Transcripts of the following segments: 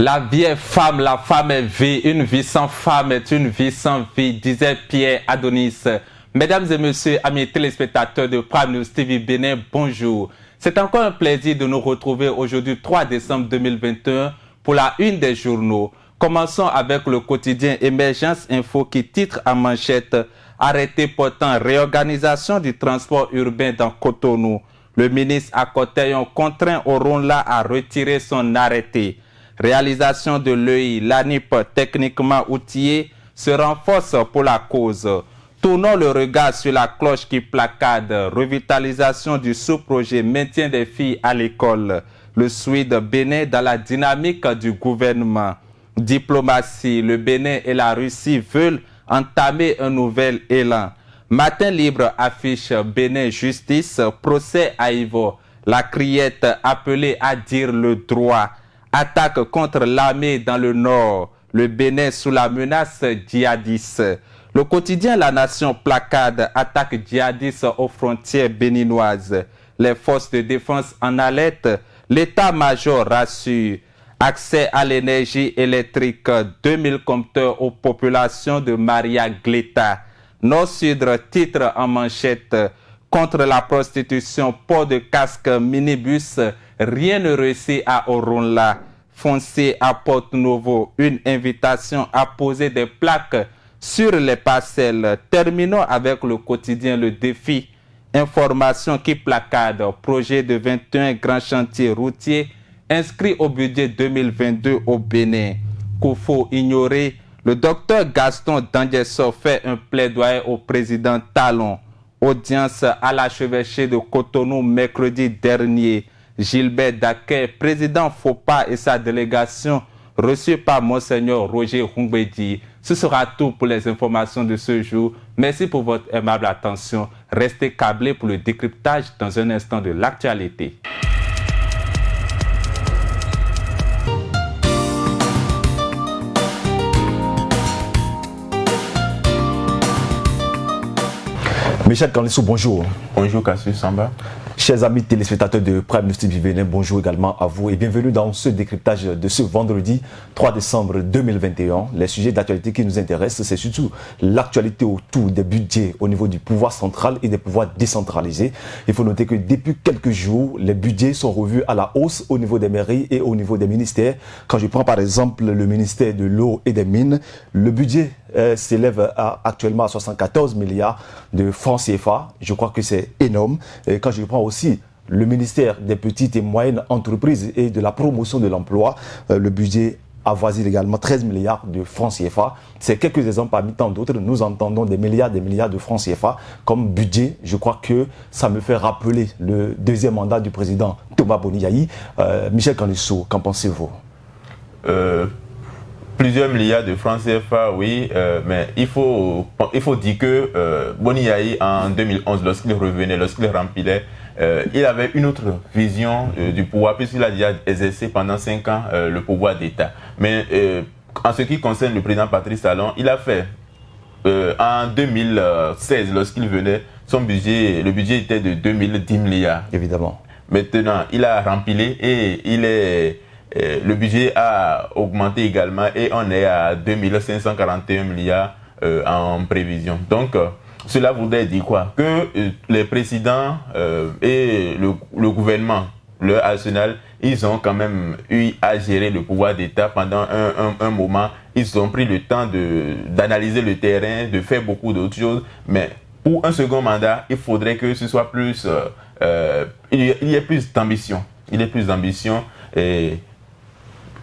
La vie est femme, la femme est vie. Une vie sans femme est une vie sans vie, disait Pierre Adonis. Mesdames et messieurs, amis téléspectateurs de Prime News TV Bénin, bonjour. C'est encore un plaisir de nous retrouver aujourd'hui 3 décembre 2021 pour la une des journaux. Commençons avec le quotidien Émergence Info qui titre en manchette « Arrêté portant réorganisation du transport urbain dans Cotonou ». Le ministre Akoteyon contraint Oronla à retirer son arrêté. Réalisation de l'EI, l'ANIP techniquement outillé se renforce pour la cause. Tournons le regard sur la cloche qui placade. Revitalisation du sous-projet maintien des filles à l'école. Le Suède Bénin dans la dynamique du gouvernement. Diplomatie, le Bénin et la Russie veulent entamer un nouvel élan. Matin libre affiche Bénin Justice, procès à Ivo. La criette appelée à dire le droit. Attaque contre l'armée dans le nord. Le Bénin sous la menace djihadiste. Le quotidien La Nation placade attaque djihadiste aux frontières béninoises. Les forces de défense en alerte. L'état-major rassure. Accès à l'énergie électrique. 2000 compteurs aux populations de Maria Gleta. Nord-Sud titre en manchette. Contre la prostitution, port de casque, minibus, rien ne réussit à Oronla. Foncé à Porto Novo, une invitation à poser des plaques sur les parcelles. Terminons avec le quotidien Le Défi. Information qui placade. Projet de 21 grands chantiers routiers inscrits au budget 2022 au Bénin. Qu'il faut ignorer. Le docteur Gaston Dangesso fait un plaidoyer au président Talon. Audience à l'archevêché de Cotonou mercredi dernier. Gilbert Daquet, président FOPA et sa délégation reçue par Monseigneur Roger Hungbedi. Ce sera tout pour les informations de ce jour. Merci pour votre aimable attention. Restez câblés pour le décryptage dans un instant de l'actualité. Michel Canlissou, bonjour. Bonjour Cassius Samba. Chers amis téléspectateurs de Prime News TV Bénin, bonjour également à vous et bienvenue dans ce décryptage de ce vendredi 3 décembre 2021. Les sujets d'actualité qui nous intéressent, c'est surtout l'actualité autour des budgets au niveau du pouvoir central et des pouvoirs décentralisés. Il faut noter que depuis quelques jours, les budgets sont revus à la hausse au niveau des mairies et au niveau des ministères. Quand je prends par exemple le ministère de l'eau et des mines, le budget s'élève actuellement à 74 milliards de francs CFA. Je crois que c'est énorme. Et quand je prends aussi le ministère des petites et moyennes entreprises et de la promotion de l'emploi, le budget avoisine également 13 milliards de francs CFA. C'est quelques exemples parmi tant d'autres. Nous entendons des milliards de francs CFA comme budget. Je crois que ça me fait rappeler le deuxième mandat du président Thomas Boni-Yayi. Michel Canlissou, qu'en pensez-vous? Plusieurs milliards de francs CFA, oui, mais il faut dire que Boni-Yayi, en 2011, lorsqu'il revenait, lorsqu'il remplissait, il avait une autre vision du pouvoir, puisqu'il a déjà exercé pendant 5 ans le pouvoir d'État. Mais en ce qui concerne le président Patrice Talon, il a fait, en 2016, lorsqu'il venait, le budget était de 2010 milliards. Évidemment. Maintenant, il a rempli et le budget a augmenté également et on est à 2541 milliards en prévision. Donc, cela voudrait dire quoi? Que les présidents et le gouvernement, le arsenal, ils ont quand même eu à gérer le pouvoir d'État pendant un moment. Ils ont pris le temps d'analyser le terrain, de faire beaucoup d'autres choses. Mais pour un second mandat, il faudrait que ce soit plus... il y ait plus d'ambition. Il y ait plus d'ambition et...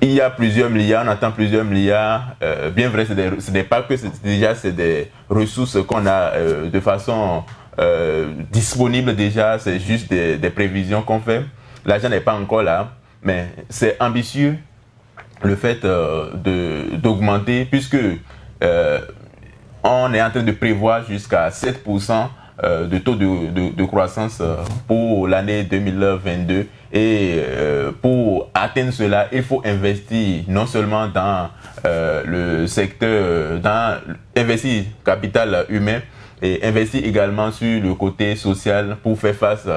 Il y a plusieurs milliards, on attend plusieurs milliards. Bien vrai, ce n'est pas que c'est des ressources qu'on a de façon disponible déjà, c'est juste des prévisions qu'on fait. L'argent n'est pas encore là, mais c'est ambitieux le fait d'augmenter puisque on est en train de prévoir jusqu'à 7% de taux de croissance pour l'année 2022 et pour atteindre cela, il faut investir non seulement dans le secteur, investir capital humain et investir également sur le côté social pour faire face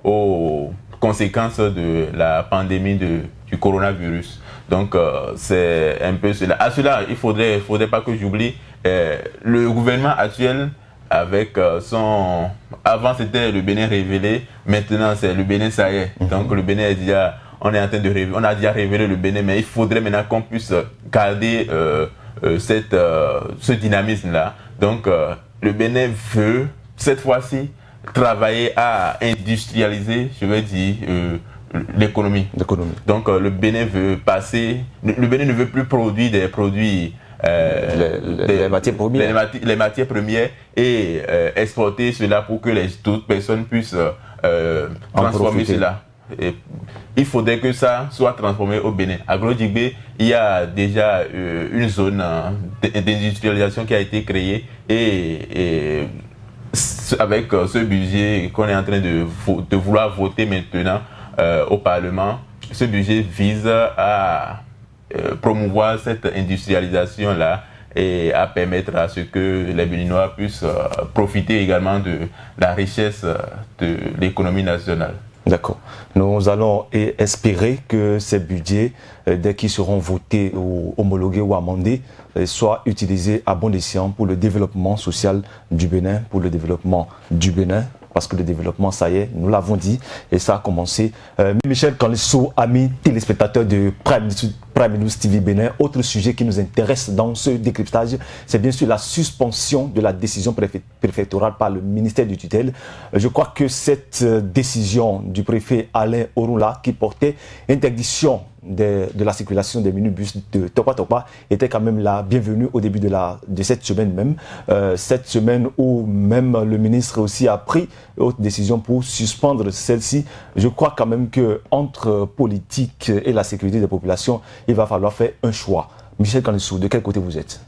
aux conséquences de la pandémie du coronavirus. Donc, c'est un peu cela. À cela, il faudrait pas que j'oublie, le gouvernement actuel, avec son... Avant, c'était le Bénin révélé, maintenant, c'est le Bénin, ça y est. Donc, le Bénin est déjà... On est en train de révéler, on a déjà révélé le Bénin, mais il faudrait maintenant qu'on puisse garder ce dynamisme-là. Donc, le Bénin veut, cette fois-ci, travailler à industrialiser, je vais dire, l'économie. Donc, le Bénin veut passer... Le Bénin ne veut plus produire des produits... les matières premières. Les matières premières et exporter cela pour que d'autres personnes puissent transformer cela. Et il faudrait que ça soit transformé au Bénin. À Gros-Djibé, il y a déjà une zone d'industrialisation qui a été créée et avec ce budget qu'on est en train de vouloir voter maintenant au Parlement, ce budget vise à promouvoir cette industrialisation-là et à permettre à ce que les Béninois puissent profiter également de la richesse de l'économie nationale. D'accord. Nous allons espérer que ces budgets, dès qu'ils seront votés ou homologués ou amendés, soient utilisés à bon escient pour le développement social du Bénin, parce que le développement, ça y est, nous l'avons dit, et ça a commencé. Michel Kanlissou, amis téléspectateurs de Prime News TV Bénin, autre sujet qui nous intéresse dans ce décryptage, c'est bien sûr la suspension de la décision préfectorale par le ministère du tutelle. Je crois que cette décision du préfet Alain Orula, qui portait interdiction de la circulation des minibus de Tokpa Tokpa, était quand même la bienvenue au début de cette semaine même. Cette semaine où même le ministre aussi a pris autre décision pour suspendre celle-ci. Je crois quand même qu'entre politique et la sécurité des populations, il va falloir faire un choix. Michel Kanlissou, de quel côté vous êtes?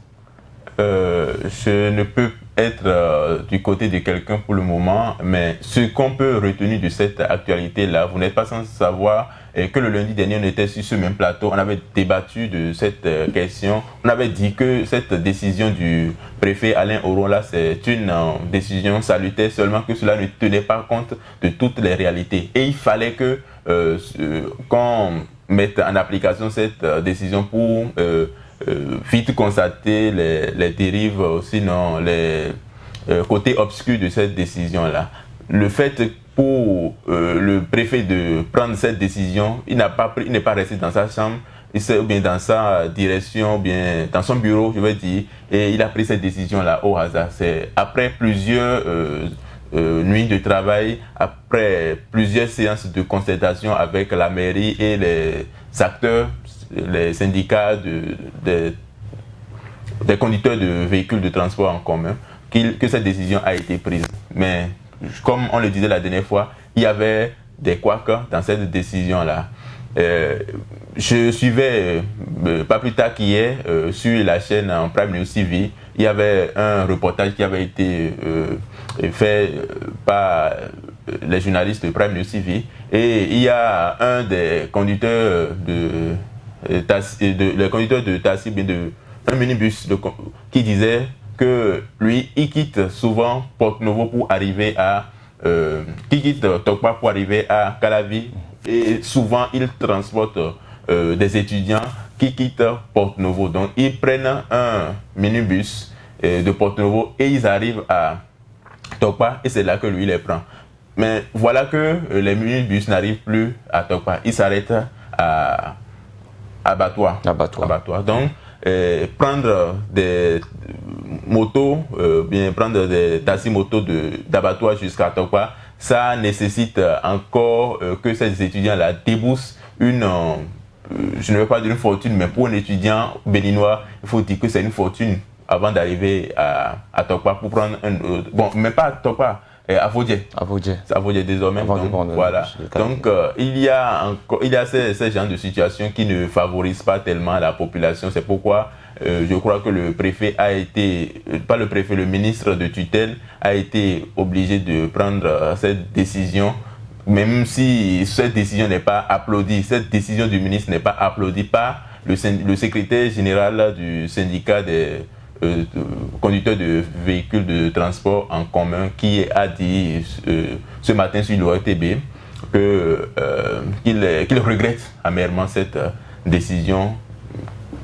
Je ne peux être du côté de quelqu'un pour le moment, mais ce qu'on peut retenir de cette actualité-là, vous n'êtes pas sans savoir que le lundi dernier, on était sur ce même plateau, on avait débattu de cette question, on avait dit que cette décision du préfet Alain Orula, c'est une décision salutaire, seulement que cela ne tenait pas compte de toutes les réalités. Et il fallait que qu'on mette en application cette décision pour vite constater les dérives, sinon les côtés obscurs de cette décision-là. Le fait pour le préfet de prendre cette décision, il n'est pas resté dans sa chambre, ou bien dans sa direction, ou bien dans son bureau, je vais dire, et il a pris cette décision-là au hasard. C'est après plusieurs nuits de travail, après plusieurs séances de concertation avec la mairie et les acteurs, les syndicats des conducteurs de véhicules de transport en commun, que cette décision a été prise. Mais comme on le disait la dernière fois, il y avait des couacs dans cette décision-là. Je suivais, pas plus tard qu'hier, sur la chaîne en Prime News TV, il y avait un reportage qui avait été fait par les journalistes de Prime News TV, et il y a un des conducteurs de taxi, un minibus qui disait que lui, il quitte souvent Porte-Novo pour arriver à Tokpa pour arriver à Calavi, et souvent il transporte des étudiants qui quittent Porte-Novo. Donc ils prennent un minibus de Porte-Novo et ils arrivent à Tokpa, et c'est là que lui les prend. Mais voilà que les minibus n'arrivent plus à Tokpa, ils s'arrêtent à Abattoir. Donc prendre des motos, bien prendre des taxis-motos d'Abattoir jusqu'à Tokpa, ça nécessite encore que ces étudiants-là déboursent une, je ne veux pas dire une fortune, mais pour un étudiant béninois, il faut dire que c'est une fortune avant d'arriver à Tokpa pour prendre un... bon, mais pas à Tokpa, à Vodje. À Vodje désormais. Donc, voilà. Donc il y a ces genres de situations qui ne favorisent pas tellement la population. C'est pourquoi je crois que le préfet a été, pas le préfet, le ministre de tutelle a été obligé de prendre cette décision, même si cette décision n'est pas applaudie. Cette décision du ministre n'est pas applaudie par le secrétaire général du syndicat des conducteurs de véhicules de transport en commun, qui a dit ce matin sur l'ORTB qu'il regrette amèrement cette décision,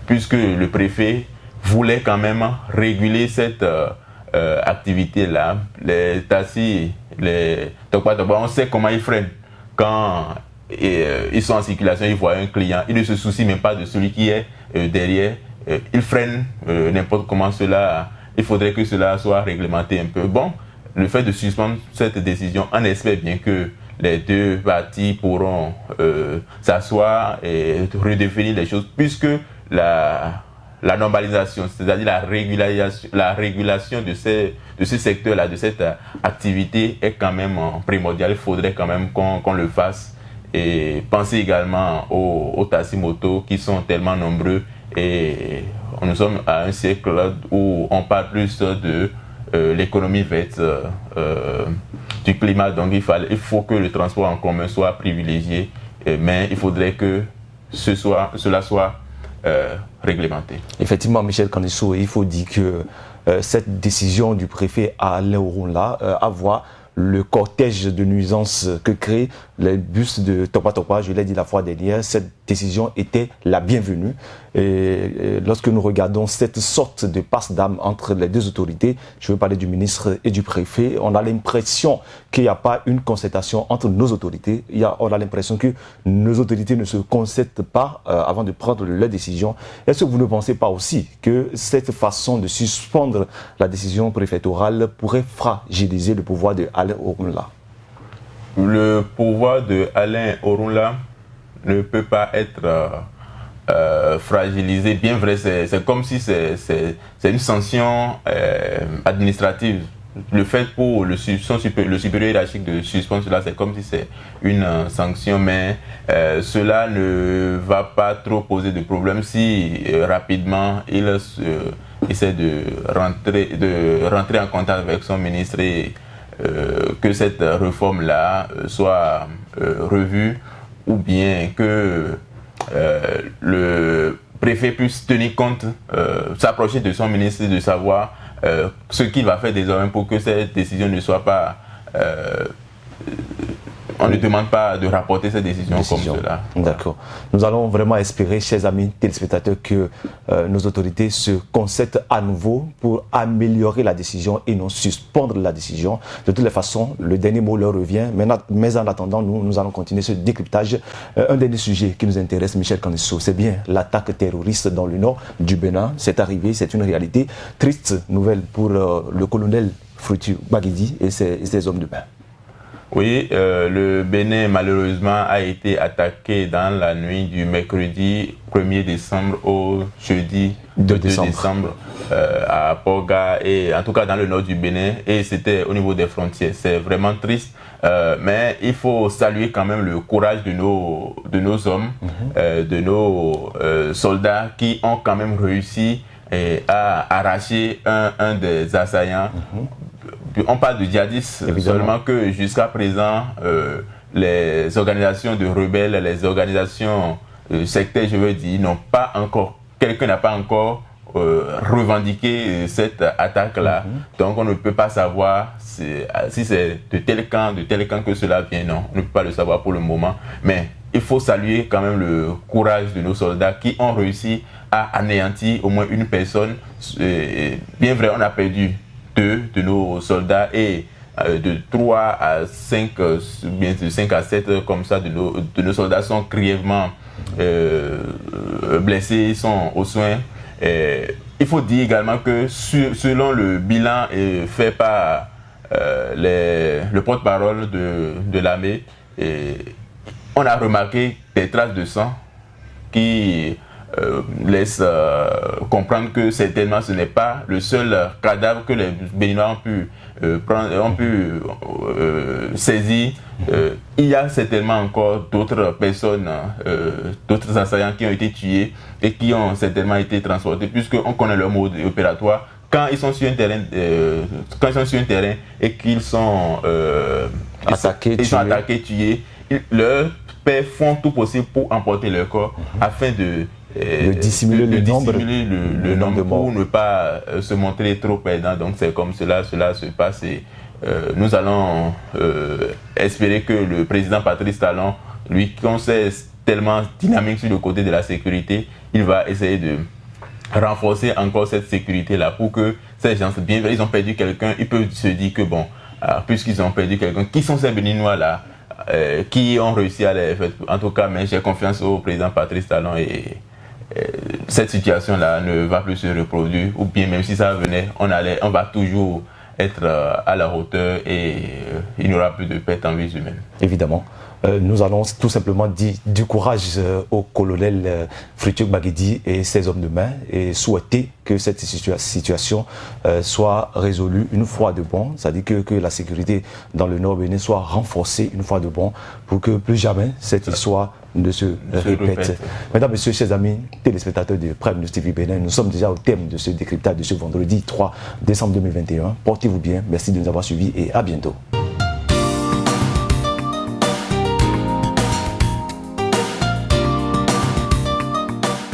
puisque le préfet voulait quand même réguler cette activité-là. Les taxis, les Tokpa-Tokpa, on sait comment ils freinent. Quand ils sont en circulation, ils voient un client, ils ne se soucient même pas de celui qui est derrière. Ils freinent n'importe comment. Cela, il faudrait que cela soit réglementé un peu. Bon, le fait de suspendre cette décision, on espère bien que les deux parties pourront s'asseoir et redéfinir les choses, puisque la normalisation, c'est-à-dire la régulation de ce secteur-là, de cette activité est quand même primordiale. Il faudrait quand même qu'on le fasse. Et pensez également aux taxis-motos qui sont tellement nombreux, et nous sommes à un siècle où on parle plus de l'économie verte, du climat. Donc il faut que le transport en commun soit privilégié, mais il faudrait que cela soit réglementé. Effectivement, Michel Kandissou, il faut dire que cette décision du préfet à Alain Orunla à voir le cortège de nuisances que créent les bus de Tokpa-Tokpa, je l'ai dit la fois dernière, cette décision était la bienvenue. Et lorsque nous regardons cette sorte de passe d'âme entre les deux autorités, je veux parler du ministre et du préfet, on a l'impression qu'il n'y a pas une concertation entre nos autorités. On a l'impression que nos autorités ne se concertent pas avant de prendre leurs décisions. Est-ce que vous ne pensez pas aussi que cette façon de suspendre la décision préfectorale pourrait fragiliser le pouvoir de Alain Orunla? Le pouvoir de Alain Orunla ne peut pas être fragilisé. Bien vrai, c'est comme si c'est une sanction administrative. Le fait pour le supérieur hiérarchique de suspendre cela, c'est comme si c'est une sanction, mais cela ne va pas trop poser de problème si rapidement il essaie de rentrer en contact avec son ministre et que cette réforme-là soit revue, ou bien que le préfet puisse tenir compte, s'approcher de son ministre et de savoir ce qu'il va faire désormais pour que cette décision ne soit pas... on ne demande pas de rapporter cette décision comme cela. D'accord. Nous allons vraiment espérer, chers amis téléspectateurs, que nos autorités se concertent à nouveau pour améliorer la décision et non suspendre la décision. De toutes les façons, le dernier mot leur revient. Mais en attendant, nous allons continuer ce décryptage. Un dernier sujet qui nous intéresse, Michel Kandissou, c'est bien l'attaque terroriste dans le nord du Bénin. C'est arrivé, c'est une réalité. Triste nouvelle pour le colonel Frutu Baguidi et ses hommes de pain. Oui, le Bénin malheureusement a été attaqué dans la nuit du mercredi 1er décembre au jeudi 2 décembre à Porga, et en tout cas dans le nord du Bénin, et c'était au niveau des frontières. C'est vraiment triste, mais il faut saluer quand même le courage de nos hommes, de nos soldats qui ont quand même réussi à arracher un des assaillants. On parle de djihadistes, seulement que jusqu'à présent, les organisations de rebelles, les organisations sectaires, je veux dire, quelqu'un n'a pas encore revendiqué cette attaque-là. Donc on ne peut pas savoir si c'est de tel camp que cela vient. Non, on ne peut pas le savoir pour le moment. Mais il faut saluer quand même le courage de nos soldats qui ont réussi à anéantir au moins une personne. Bien vrai, on a perdu 2 de nos soldats, et de 3 à 5, bien de 5 à 7 comme ça de nos soldats sont grièvement blessés, sont aux soins. Il faut dire également que selon le bilan fait par le porte-parole de l'armée, on a remarqué des traces de sang qui laisse comprendre que certainement ce n'est pas le seul cadavre que les Béninois ont pu saisir. Il y a certainement encore d'autres personnes, d'autres assaillants qui ont été tués et qui ont certainement été transportés, puisqu'on connaît leur mode opératoire. Quand ils sont sur un terrain, et qu'ils sont attaqués, tués, leurs pères font tout possible pour emporter leur corps afin de dissimuler le nombre pour ne pas se montrer trop perdant. Donc c'est comme cela se passe, et nous allons espérer que le président Patrice Talon, lui, qu'on sait tellement dynamique sur le côté de la sécurité, il va essayer de renforcer encore cette sécurité-là pour que ces gens, bien ils ont perdu quelqu'un, ils peuvent se dire que bon, puisqu'ils ont perdu quelqu'un, qui sont ces Béninois-là qui ont réussi à les faire. En tout cas, mais j'ai confiance au président Patrice Talon et cette situation-là ne va plus se reproduire, ou bien même si ça venait, on va toujours être à la hauteur et il n'y aura plus de pertes en vie humaine. Évidemment. Nous allons tout simplement dire du courage au colonel Frithiou Baguedi et ses hommes de main et souhaiter que cette situation soit résolue une fois de bon, c'est-à-dire que la sécurité dans le Nord Bénin soit renforcée une fois de bon pour que plus jamais cette histoire ne se répète. Mesdames, Messieurs, chers amis téléspectateurs de Prime News TV Bénin, nous sommes déjà au thème de ce décryptage de ce vendredi 3 décembre 2021. Portez-vous bien, merci de nous avoir suivis et à bientôt.